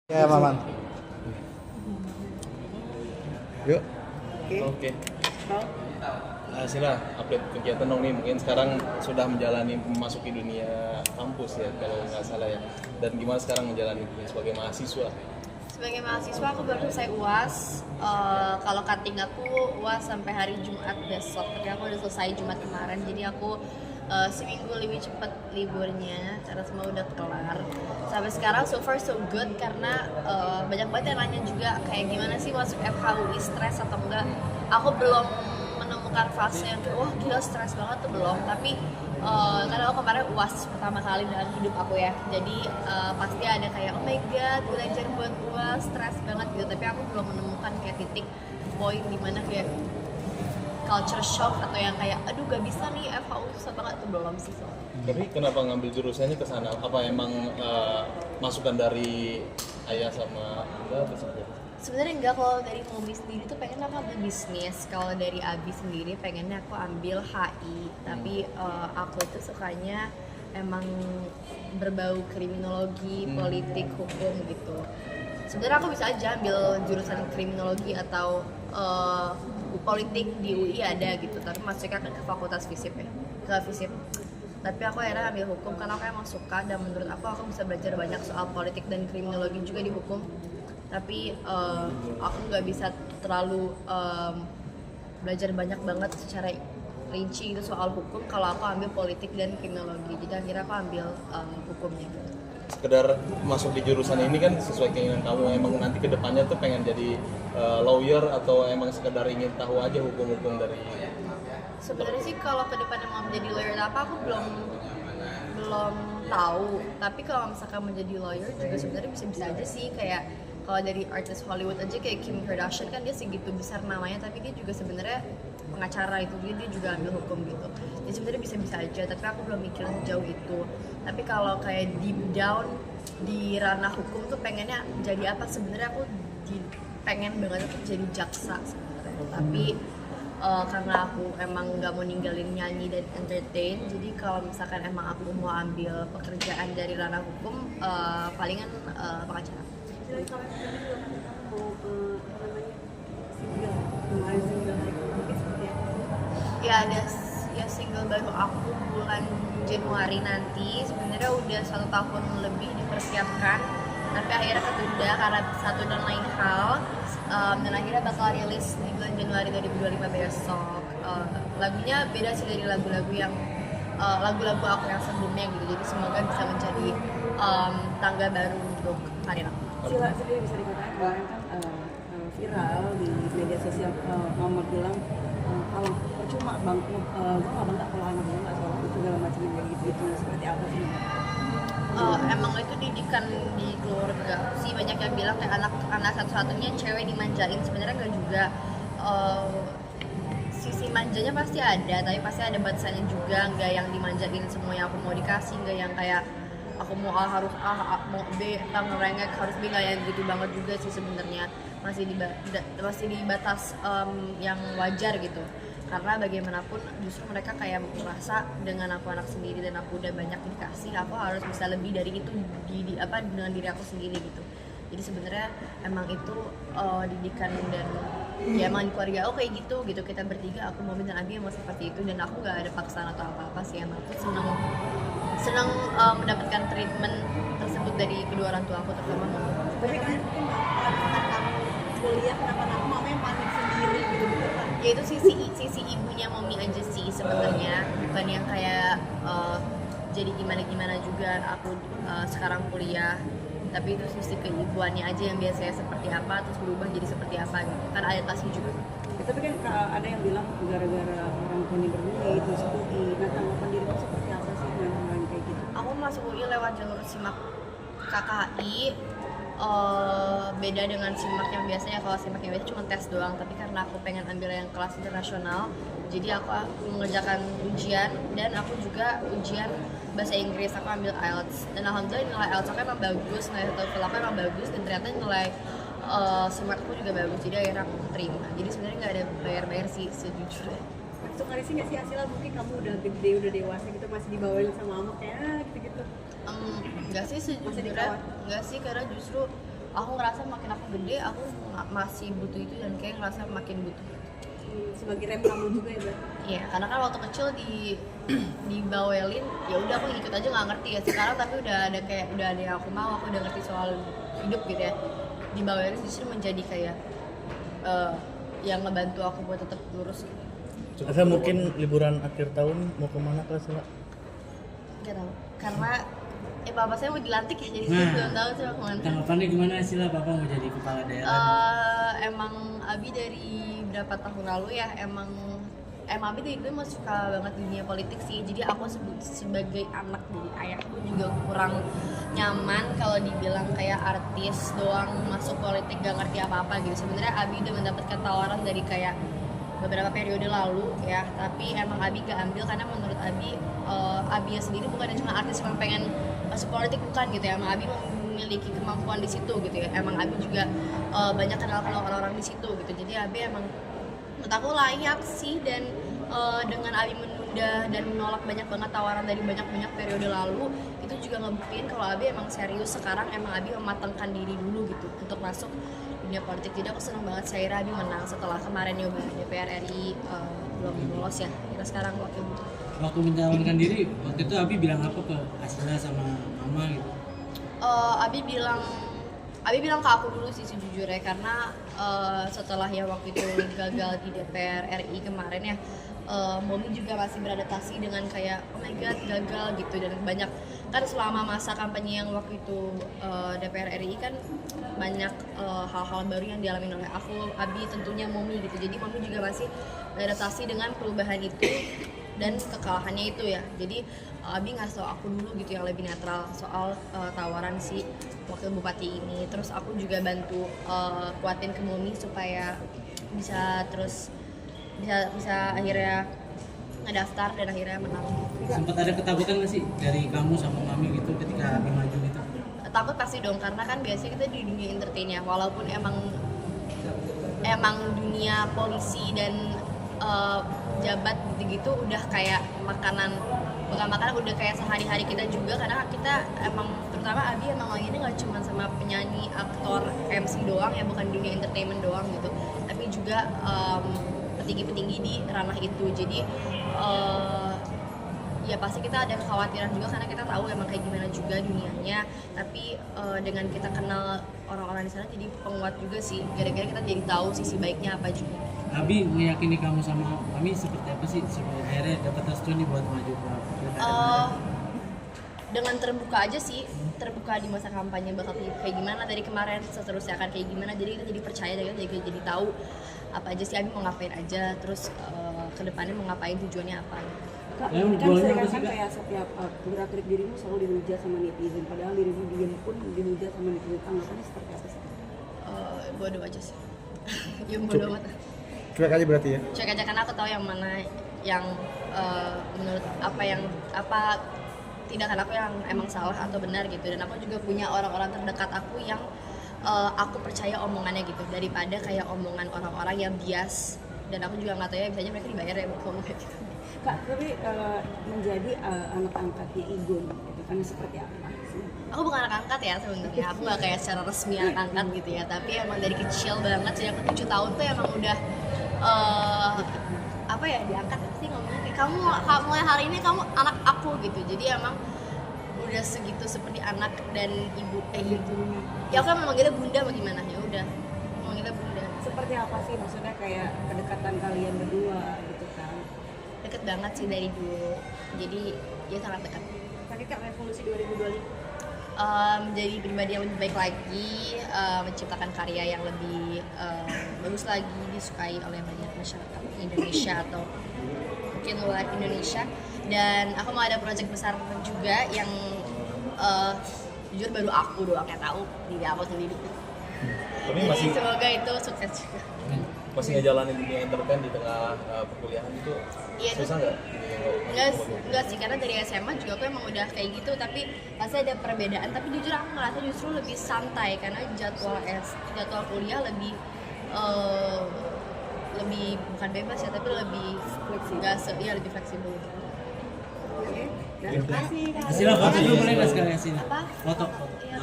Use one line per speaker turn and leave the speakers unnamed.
Ya, Maman. Yuk.
Oke. Sila update kegiatan dong nih. Mungkin sekarang sudah menjalani memasuki dunia kampus ya kalau nggak salah ya. Dan gimana sekarang menjalani sebagai mahasiswa?
Sebagai mahasiswa aku baru selesai UAS. Kalau cutting aku UAS sampai hari Jumat besok. Tapi aku udah selesai Jumat kemarin. Jadi aku seminggu lebih cepet liburnya karena semua udah kelar. Sampai sekarang so far so good karena banyak banget yang nanya juga kayak gimana sih masuk FHUI, stres atau enggak. Aku belum menemukan fase yang kayak wah gila stres banget tuh belum. Tapi karena aku kemarin UAS pertama kali dalam hidup aku ya. Jadi pasti ada kayak oh my god belajar buat UAS stres banget gitu. Tapi aku belum menemukan kayak titik poin dimana kayak culture shock atau yang kayak aduh gak bisa nih FHU susah banget itu belum sih soalnya.
Tapi kenapa ngambil jurusannya ke sana? Apa emang masukan dari ayah sama bunda atau seperti apa?
Sebenarnya enggak, kalau dari Momi sendiri tuh pengen aku ambil bisnis. Kalau dari Abi sendiri pengennya aku ambil HI. Tapi aku itu sukanya emang berbau kriminologi, politik, hukum gitu. Sebenarnya aku bisa aja ambil jurusan kriminologi atau politik di UI ada gitu, tapi masuknya kan ke fakultas FISIP ya, ke FISIP. Tapi aku akhirnya ambil hukum karena aku emang suka dan menurut aku bisa belajar banyak soal politik dan kriminologi juga di hukum. Tapi aku nggak bisa terlalu belajar banyak banget secara rinci itu soal hukum kalau aku ambil politik dan kriminologi. Jadi akhirnya aku ambil hukumnya gitu.
Sekedar masuk di jurusan ini kan sesuai keinginan kamu, emang nanti kedepannya tuh pengen jadi lawyer atau emang sekedar ingin tahu aja hukum-hukum dari
Sebenarnya sih kalau kedepannya mau menjadi lawyer apa aku belum tahu. Tapi kalau misalkan menjadi lawyer juga sebenarnya bisa-bisa aja sih. Kayak kalau dari artis Hollywood aja kayak Kim Kardashian kan dia segitu besar namanya tapi dia juga sebenarnya pengacara itu dia juga ambil hukum gitu. Jadi sebenarnya bisa-bisa aja tapi aku belum mikirin sejauh itu. Tapi kalau kayak deep down di ranah hukum tuh pengennya jadi apa, sebenarnya aku pengen banget tuh jadi jaksa sebenarnya. Tapi karena aku emang nggak mau ninggalin nyanyi dan entertain, jadi kalau misalkan emang aku mau ambil pekerjaan dari ranah hukum palingan pengacara. Ya ada ya single baru aku bulan Januari nanti. Sebenarnya udah 1 tahun lebih dipersiapkan, tapi akhirnya ketunda karena satu dan lain hal. Dan akhirnya bakal rilis di bulan Januari 2025 besok. Lagunya beda sih dari lagu-lagu yang lagu-lagu aku yang sebelumnya gitu. Jadi semoga bisa menjadi tangga baru untuk karir aku.
Sila sendiri bisa dikatakan kemarin kan viral di media sosial, Muhammad bilang kalau percuma bang, gue nggak bangga kalau anak gue nggak sekolah itu segala macam kayak gitu. Seperti apa sih?
Emang itu didikan di keluarga sih, banyak yang bilang kayak anak satu-satunya cewek dimanjain. Sebenarnya nggak juga. Sisi manjanya pasti ada, tapi pasti ada batasannya juga. Nggak yang dimanjain semuanya aku mau dikasih, nggak yang kayak aku mau A harus A, mau B ngerengek harus B, nggak yang gitu banget juga sih sebenarnya. Masih di batas yang wajar gitu. Karena bagaimanapun justru mereka kayak merasa dengan aku anak sendiri dan aku udah banyak dikasih, aku harus bisa lebih dari itu dengan diri aku sendiri gitu. Jadi sebenarnya emang itu didikan dan ya emang di keluarga kayak gitu kita bertiga, aku Momi dan Abi emang seperti itu, dan aku nggak ada paksaan atau apa sih. Emang aku senang mendapatkan treatment tersebut dari kedua orang tua aku, terutama Momi.
Tapi kan kamu kuliah kenapa-napa mama yang panik sendiri gitu kan?
Ya itu sisi ibunya Momi aja sih sebenarnya, bukan yang kayak jadi gimana juga aku sekarang kuliah. Tapi itu sisi keibuannya aja yang biasanya seperti apa terus berubah jadi seperti apa gitu. Kan adaptasi juga.
Ya, tapi kan ada yang bilang gara-gara orang tua ini berbeda itu UI. Nah, tanggapan dirimu seperti apa sih dengan orang kayak gitu?
Aku masuk UI lewat jalur SIMAK KKI. Beda dengan SIMAK yang biasanya. Kalau SIMAK yang biasa cuma tes doang, tapi karena aku pengen ambil yang kelas internasional, jadi aku mengerjakan ujian dan aku juga ujian bahasa Inggris. Aku ambil IELTS dan alhamdulillah nilai IELTS aku emang bagus, nilai TOEFL aku emang bagus, dan ternyata nilai SIMAK aku juga bagus, jadi akhirnya aku terima. Jadi sebenarnya nggak ada bayar sih sejujurnya.
Suka risih nggak sih Asila, mungkin kamu udah gede, udah dewasa gitu masih dibawain sama mama kayak gitu-gitu?
Enggak sih sejujurnya, enggak sih, karena justru aku ngerasa makin aku gede aku masih butuh itu dan kayak ngerasa makin butuh.
Sebagai rem kamu juga ya, Bang?
Iya, karena kan waktu kecil dibawelin, ya udah aku ikut aja nggak ngerti ya. Sekarang tapi udah ada yang aku mau, aku udah ngerti soal hidup gitu ya. Dibawelin justru menjadi kayak yang ngebantu aku buat tetap lurus.
Asa mungkin liburan akhir tahun mau kemana Kak Sela?
Gak tahu, karena papa saya mau dilantik ya, jadi saya belum tahu sih mau kemana.
Tanggapannya gimana Sila, papa mau jadi kepala daerah?
Emang Abi dari berapa tahun lalu ya emang Abi dari dulu emang suka banget dunia politik sih, jadi aku sebagai anak dari ayahku juga kurang nyaman kalau dibilang kayak artis doang masuk politik gak ngerti apa-apa gitu. Sebenarnya Abi udah mendapatkan tawaran dari kayak beberapa periode lalu ya, tapi emang Abi gak ambil karena menurut Abi sendiri bukan cuma artis yang pengen masuk politik, bukan gitu ya. Emang Abi memiliki kemampuan di situ gitu ya. Emang Abi juga banyak kenal orang-orang di situ gitu. Jadi Abi emang menurut aku layak sih, dan dengan Abi menunda dan menolak banyak banget tawaran dari banyak periode lalu, itu juga ngebuktiin kalau Abi emang serius sekarang, emang Abi mematangkan diri dulu gitu untuk masuk dunia politik. Jadi aku senang banget Syaira Abi menang setelah kemarin nyoba DPR RI belum lolos ya. Kita sekarang
Waktu mencalonkan diri, waktu itu Abi bilang apa ke Asila sama Mama gitu?
Abi bilang ke aku dulu sih sejujurnya, karena setelah ya waktu itu gagal di DPR RI kemarin ya, Momi juga masih beradaptasi dengan kayak oh my god gagal gitu, dan banyak kan selama masa kampanye yang waktu itu DPR RI kan banyak hal-hal baru yang dialami oleh aku, Abi tentunya Momi gitu. Jadi Momi juga masih beradaptasi dengan perubahan itu dan kekalahannya itu ya. Jadi Abi ngasih tau aku dulu gitu yang lebih netral soal tawaran si wakil bupati ini. Terus aku juga bantu kuatin ke Momi supaya bisa akhirnya ngedaftar dan akhirnya menang.
Sempat ada ketakutan nggak sih dari kamu sama Mami gitu ketika Abi maju gitu?
Takut pasti dong, karena kan biasanya kita di dunia entertain ya, walaupun emang dunia polisi dan jabat gitu-gitu udah kayak bukan makanan, udah kayak sehari-hari kita juga, karena kita emang terutama Abi emang lagi ini nggak cuma sama penyanyi, aktor, MC doang ya, bukan dunia entertainment doang gitu, tapi juga petinggi-petinggi di ranah itu. Jadi ya pasti kita ada kekhawatiran juga karena kita tahu emang kayak gimana juga dunianya, tapi dengan kita kenal orang-orang di sana jadi penguat juga sih, gara-gara kita jadi tahu sisi baiknya apa juga.
Abi meyakini kamu sama Mami seperti apa sih supaya akhirnya dapat restu nih buat maju ke
dengan terbuka aja sih, terbuka di masa kampanye bakal kayak gimana dari kemarin, seterusnya akan kayak gimana, jadi kita jadi percaya dan kita jadi tahu apa aja sih Abi mau ngapain aja, terus kedepannya mau ngapain, tujuannya apa.
Kak,
Ya,
kan
goalnya
sering
apa sih,
kan
Kak?
kayak setiap gerak-gerik dirimu selalu dihujat sama netizen, padahal dirimu diem pun dihujat sama netizen. Tanggapannya seperti apa sih?
Bodoh aja sih. Ya bodoh amat.
Cuek aja berarti ya?
Cuek aja, karena aku tahu yang mana yang menurut apa tindakan aku yang emang salah atau benar gitu, dan aku juga punya orang-orang terdekat aku yang aku percaya omongannya gitu, daripada kayak omongan orang-orang yang bias, dan aku juga nggak tahu ya, bisa aja mereka dibayar ya buat ngomong kayak gitu.
Kak, tapi menjadi anak angkatnya Igun gitu kan seperti apa sih?
Aku bukan anak angkat ya sebenarnya, aku nggak kayak secara resmi anak angkat gitu ya, tapi emang dari kecil banget sejak 7 tahun tuh emang udah apa ya, diangkat sih ngomongnya kayak kamu mulai hari ini kamu anak aku gitu. Jadi emang udah segitu seperti anak dan ibu ibunya. Ya aku memang manggilnya bunda bagaimana, ya udah manggilnya bunda.
Seperti apa sih maksudnya kayak kedekatan kalian berdua gitu kan?
Deket banget sih dari dulu, jadi ya sangat dekat.
Tapi Kak, revolusi 2025
Menjadi pribadi yang lebih baik lagi, menciptakan karya yang lebih bagus lagi, disukai oleh banyak masyarakat Indonesia atau mungkin luar Indonesia. Dan aku mau ada proyek besar juga yang jujur baru aku doang yang tahu, diri aku sendiri.
Tapi
Jadi
masih
semoga itu sukses juga.
ngejalanin dunia entertain di tengah perkuliahan itu
Iya, itu
susah nggak?
Enggak sih, karena dari SMA juga aku emang udah kayak gitu, tapi pasti ada perbedaan. Tapi jujur aku ngerasa justru lebih santai karena jadwal kuliah lebih bukan bebas ya, tapi lebih fleksibel. Lebih fleksibel.
Oke, terima kasih Kak.
Asila foto dulu boleh nggak sekali Asila?
Apa?
Foto.
Iya.